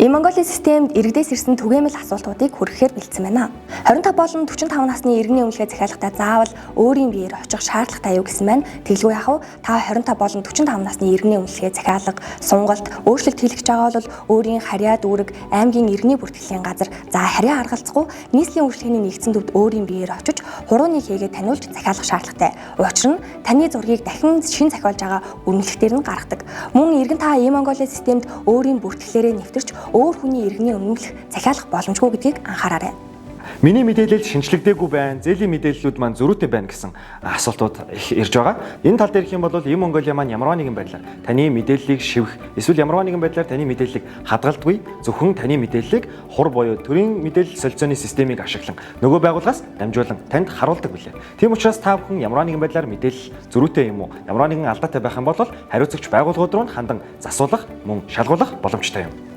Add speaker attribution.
Speaker 1: Монголын системд иргэдээс ирсэн түгээмэл асуултуудыг хүргэхээр бэлдсэн байна. 25 болон 45 насны иргэний өмнөлгөө захиалгатай заавал өөрийн биеэр очих шаардлагатай юу гэсэн маань тэглгүй яхав. Та 25 болон 45 насны иргэний өмнөлгөө захиалга, сонголт, өөрчлөлт хийлгэж байгаа бол өөрийн харьяа дүүрэг, аймгийн иргэний бүртгэлийн газар за харьяа аргалзахгүй нийслэлийн үйлчлэгээний нэгдсэн төвд өөрийн биеэр очиж хурууныг хийгээд таниулж захиалах шаардлагатай. Учир нь таны зургийг дахин шин захиалж байгаа үнэлэхтэр нь гаргадаг. Мөн иргэн та Монголын системд өөрийн бүртгэлээрээ нэвтэрч өөр хүний иргэний өмнөх захиалах боломжгүй гэдгийг анхаараарай.
Speaker 2: Миний мэдээлэл шинжлэгдээгүй байна, зээлийн мэдээллүүд маань зөрүүтэй байна гэсэн асуултууд их ирж байгаа. Энэ тал дээр их юм бол Монголиа маань ямарваа нэгэн байдлаар таны мэдээллийг шивэх, эсвэл ямарваа нэгэн байдлаар таны мэдээллийг хадгалдаггүй, зөвхөн таны мэдээллийг хур буюу төрийн мэдээлэл солилцооны системийг ашиглан нөгөө байгууллагаас дамжуулан танд харуулдаг билээ. Тийм учраас та бүхэн ямарваа нэгэн байдлаар мэдээлэл зөрүүтэй юм уу, ямарваа нэгэн алдаатай байх юм бол хариуцагч байгууллагууд руу хандан засуулах, мөн шалгуулах боломжтой юм.